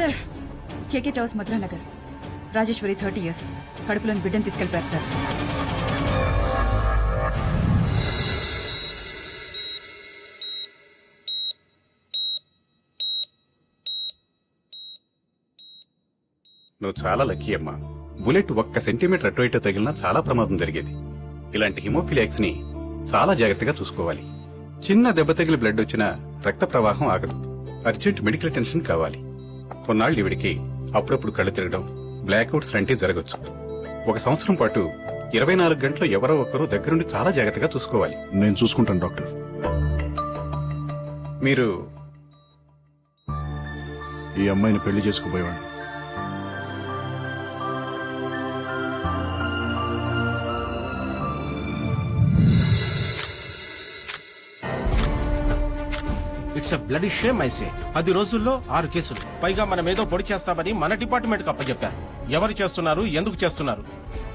Sir, కేకే towers Madhuranagar, Rajeshwari 30 years, కడుపులోని బిడ్డను తీసుకెళ్లిపారు sir. నువ్వు చాలా లక్కీ అమ్మా. బుల్లెట్ 1 సెంటీమీటర్ అటు ఇటు తగిలినా చాలా ప్రమాదం జరిగేది. ఇలాంటి హిమోఫిలియాక్స్ ని చాలా జాగ్రత్తగా చూసుకోవాలి. చిన్న దెబ్బ తగిలి బ్లడ్ వచ్చినా రక్త ప్రవాహం ఆగదు. అర్జెంట్ మెడికల్ అటెన్షన్ కావాలి. కొన్నాళ్ళు ఈవిడికి అప్పుడప్పుడు కళ్ళు తిరగడం, బ్లాక్అవుట్స్ లాంటివి జరగచ్చు. 1 సంవత్సరం పాటు 24 గంటలు ఎవరో ఒకరు దగ్గరుండి చాలా జాగ్రత్తగా చూసుకోవాలి. నేను చూసుకుంటాను డాక్టర్. మీరు ఈ అమ్మాయిని పెళ్లి చేసుకోబోయేవాడిని. It's a bloody shame I say. 10 రోజుల్లో 6 కేసులు, పైగా మనం ఏదో పొడి చేస్తామని మన డిపార్ట్మెంట్ కి అప్పచెప్పారు. ఎవరు చేస్తున్నారు, ఎందుకు చేస్తున్నారు?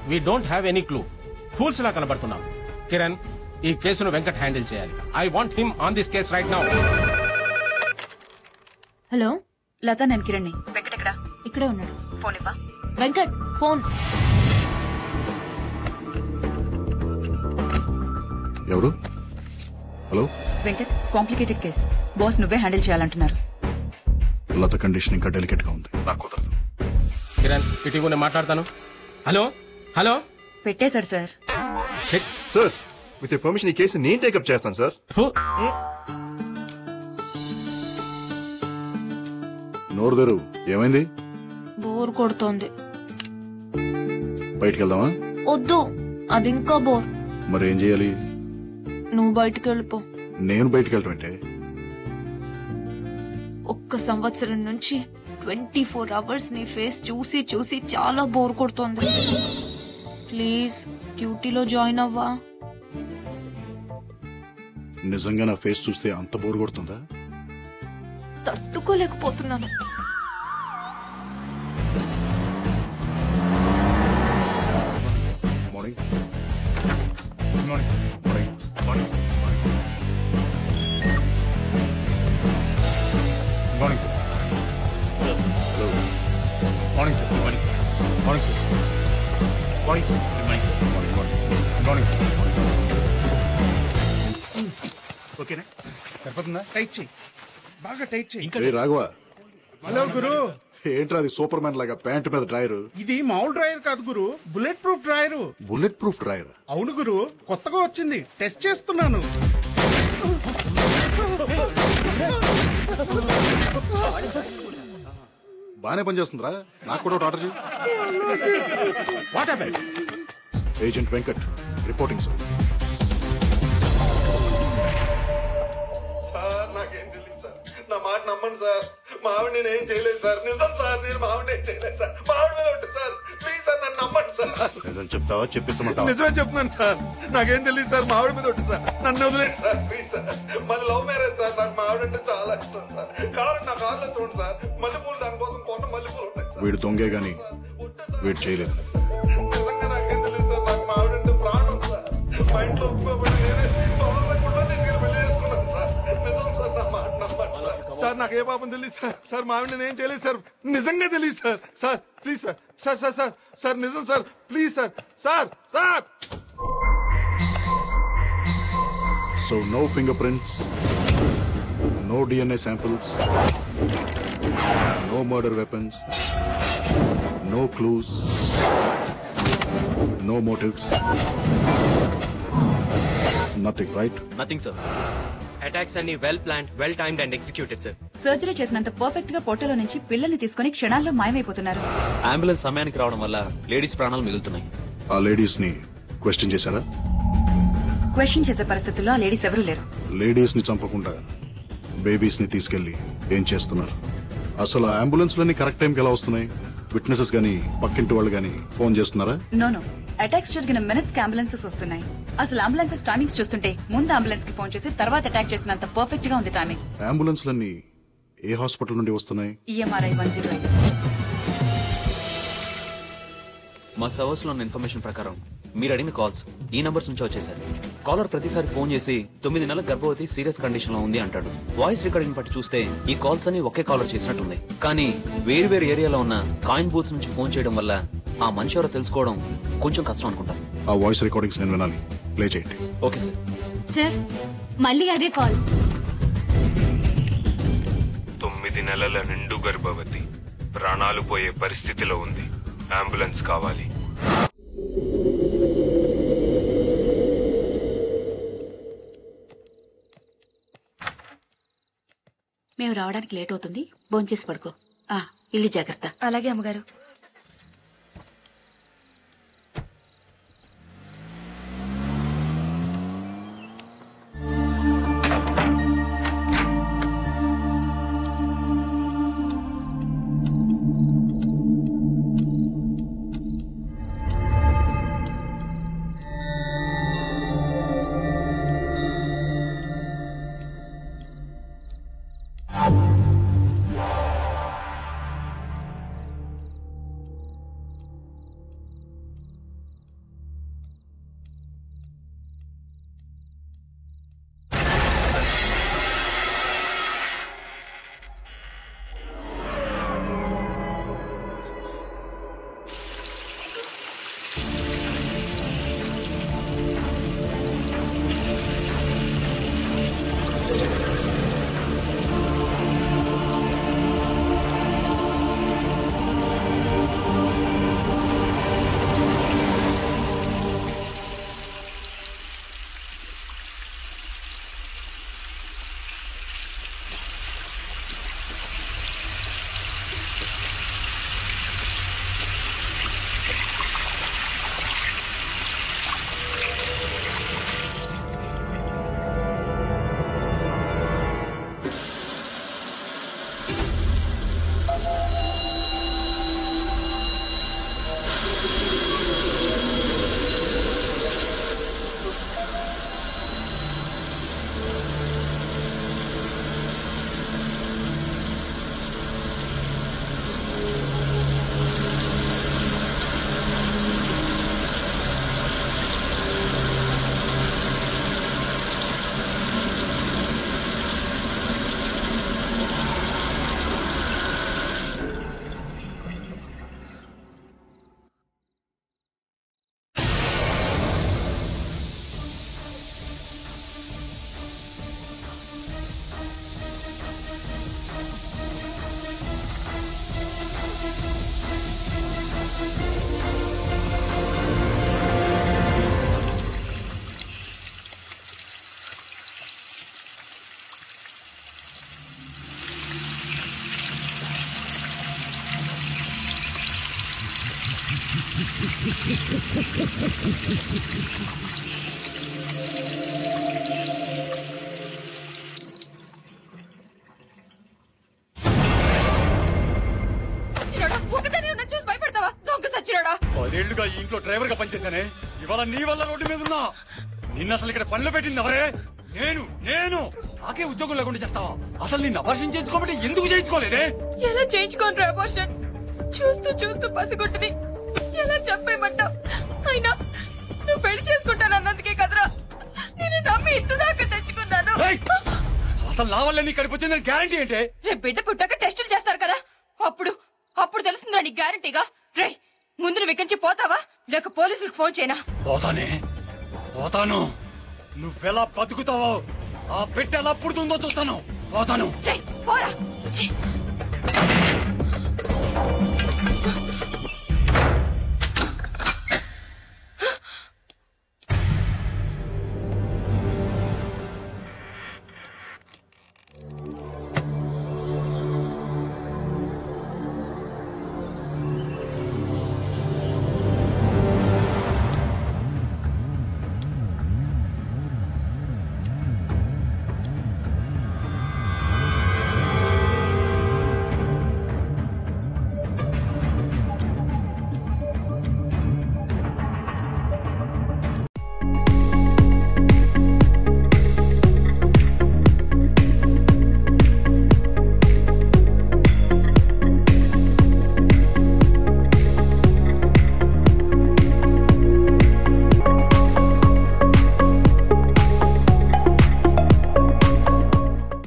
We don't have any clue. Fools లా కనబడుతున్నాం. కిరణ్, ఈ కేసును వెంకట్ హ్యాండిల్ చేయాలి. I want him on this case right now. Hello Latha, నేను కిరణ్ని. వెంకట్ ఎక్కడా? ఇక్కడే ఉన్నాడు. ఫోన్ ఇవ్వా. వెంకట్ ఫోన్. ఎవరు? Hello Venkat, complicated case. Boss నువ్వే హ్యాండిల్ చేయాలంటున్నారు. లత కండిషన్ ఇంకా డెలికేట్ గా ఉంది, నాకు కుదరదు. కిరణ్, ఇటీవల నేను మాట్లాడతాను. Hello hello. పెట్టేశారు సార్. సార్, విత్ పర్మిషన్ ఈ కేసు నేను టేకప్ చేస్తాను సార్. నోరు తెరు. ఏమైంది? బోర్ కొడుతోంది. బయటికి వెళ్దామా? వద్దు, అది ఇంకా బోర్. మరి ఏం చేయాలి? నువ్వు బయటికి వెళ్ళిపో. నేను బయటికి వెళ్ళటం అంటే? 1 సంవత్సరం నుంచి 24 hours నీ ఫేస్ చూసి చూసి చాలా బోర్ కొడుతోంది. ప్లీజ్ డ్యూటీలో జాయిన్ అవ్వా. నిజంగా నా ఫేస్ చూస్తే అంత బోర్ కొడుతుందా? తట్టుకోలేకపోతున్నాను. Morning. Good morning sir. Morning. Good morning sir. Hello. Morning sir. Morning sir. Morning sir. Morning sir. Good morning sir. Good morning sir. ఓకేనా? సరిపోతుందా? టైట్ చేయి, బాగా టైట్ చేయి. ఏ రాఘవ, హలో గురు. ఏంట్రా అది సూపర్ మ్యాన్ లాగా ప్యాంట్ మీద డ్రాయర్? ఇది మామూలు డ్రైవర్ కాదు గురు, bulletproof driver. Bullet proof drawer? అవును గురు, కొత్తగా వచ్చింది, టెస్ట్ చేస్తున్నాను. బానే పనిచేస్తుందిరా. నాకు కూడా ఒకటి ఆర్డర్ చేయి. What happened? Agent Venkat reporting sir. నాకేం తెలియదు సార్, నా మాట నమ్మండి సార్. మా ఆవిడ నేను ఏం చేయలేదు సార్. నిజం సార్, నేను మా ఆవిడ ఏం చేయలేదు సార్. మా ఆవిడ మీద ఉంటుంది సార్. ప్లీజ్ సార్, నన్ను నమ్మండి సార్. నిజం చెప్తావా చెప్పిస్తామంటావా? నిజమే చెప్తున్నాను సార్, నాకేం తెలియదు సార్. మా ఆవిడ మీద ఉంటుంది సార్, నన్ను వదిలేదు సార్. ప్లీజ్ సార్, మాది లవ్ మ్యారేజ్ సార్. నాకు మా ఆవిడ అంటే చాలా ఇష్టం సార్. కావాలంటే నా కార్లో చూడండి సార్, మల్లెపూలు దానికోసం కొన్న మల్లెపూలు ఉంటాయి సార్. వీడు దొంగే గాని వీడు చేయలేదు. నిజంగా నాకేం తెలియదు సార్. నాకు మా ఆవిడ అంటే ప్రాణం సార్. మా ఇంట్లో ఒప్పుకోబడి నేనే తొందరగా తీసుకెళ్ళి పెళ్లి చేసుకున్నాను సార్. నిజం సార్, నా మాట నమ్మండి సార్. సార్ నాకు ఏ పాపం తెలియదు సార్. సార్ మా ఆవిడ నేను ఏం చేయలేదు సార్. నిజంగా తెలియదు sir. Sir please sir. Sir sir sir sir నిజం sir. Please sir. Sir sir. So no fingerprints, no DNA samples, no murder weapons, no clues, no motives, nothing, right? Nothing, sir. Attacks అన్ని well planned, well timed and executed, sir. Surgery చేసినంత perfect గా పొట్టలో నుంచి పిల్లల్ని తీసుకుని క్షణాల్లో మాయమైపోతున్నారు. Ambulance సమయానికి రావడం వల్ల లేడీస్ ప్రాణాలు మిగులుతున్నాయి. ఆ లేడీస్ ని క్వశ్చన్ చేశారా? క్వశ్చన్ చేసే పరిస్థితుల్లో ఆ లేడీస్ ఎవరూ లేరు. లేడీస్ ని చంపకుండా బేబీస్ ని తీసుకెళ్లి ఏం చేస్తున్నారు? అసలు అంబులెన్స్ లన్నీ కరెక్ట్ టైంకి ఎలా వస్తున్నాయి? విట్నెసెస్ గానీ పక్కింటి వాళ్ళు గానీ ఫోన్ చేస్తున్నారా? నో, అటాక్స్ జరిగిన మినిట్స్ కి అంబులెన్సెస్ వస్తున్నాయి. అసలు అంబులెన్సెస్ టైమింగ్స్ చూస్తుంటే ముందు అంబులెన్స్ కి ఫోన్ చేసి తర్వాత అటాక్ చేసినంత పర్ఫెక్ట్ గా ఉంది టైమింగ్. అంబులెన్స్ లన్నీ ఏ హాస్పిటల్ నుండి వస్తున్నాయి? EMRI 108. మా సర్వర్స్ లో ఉన్న ఇన్ఫర్మేషన్ ప్రకారం మీరు అడిగిన కాల్స్ ఈ నంబర్స్ నుంచి వచ్చేసారు. కాలర్ ప్రతిసారి ఫోన్ చేసి 9 నెలల గర్భవతి సీరియస్ కండిషన్ లో ఉంది అంటాడు. వాయిస్ రికార్డింగ్ బట్టి చూస్తే ఈ కాల్స్ అని ఒకే కాలర్ చేసినట్టుంది. కానీ వేరు వేరు ఏరియాలో ఉన్న కాయిన్ బూత్స్ నుంచి ఫోన్ చేయడం వల్ల ఆ మనిషి ఎవరో తెలుసుకోవడం కొంచెం కష్టం అనుకుంటా. ఆ వాయిస్ రికార్డింగ్స్ నేను వినాలి. ప్లే చేయండి. Okay sir. సార్ మళ్ళీ అదే కాల్. 9 నెలల నిండు గర్భవతి ప్రాణాలు పోయే పరిస్థితిలో ఉంది. అంబులెన్స్ కావాలి. మేము రావడానికి లేట్ అవుతుంది. భోంచేసి పడుకో. ఇల్లు జాగ్రత్త. అలాగే అమ్మగారు. పదేళ్లుగా ఈ ఇంట్లో డ్రైవర్ గా పనిచేశానే, ఇవాళ నీ వల్ల రోడ్డు మీద ఉన్నా. నిన్న అసలు ఇక్కడ పనిలో పెట్టింది ఎవరే? నేను నాకే ఉద్యోగం లేకుండా చేస్తావా? అసలు నిన్ను అపర్షన్ చేయించుకోబట్టి ఎందుకు చేయించుకోలేదే? ఎలా చేయించుకోండి అపర్షన్? చూస్తూ చూస్తూ పసిగొట్టుని ఎలా చెప్పేయమంటావు? అయినా నువ్వు పెళ్లి చేసుకుంటానన్నందుకే కదరా నేను నమ్మి ఇంత దాకా తెచ్చుకున్నాను. అసలు నా వల్ల నీ కడుపు వచ్చిందని గ్యారంటీ ఏంటే? రేపు బిడ్డ పుట్టాక టెస్టులు చేస్తారు కదా, అప్పుడు తెలుస్తుందా నీ గ్యారంటీగా? రే ముందు నువ్వు ఇక్కడి నుంచి పోతావా లేక పోలీసులకు ఫోన్ చేయనా? పోతాను. నువ్వెలా బతుకుతావో, ఆ పెట్టె ఎలా పుడుతుందో చూస్తాను. పోతాను. పోరా.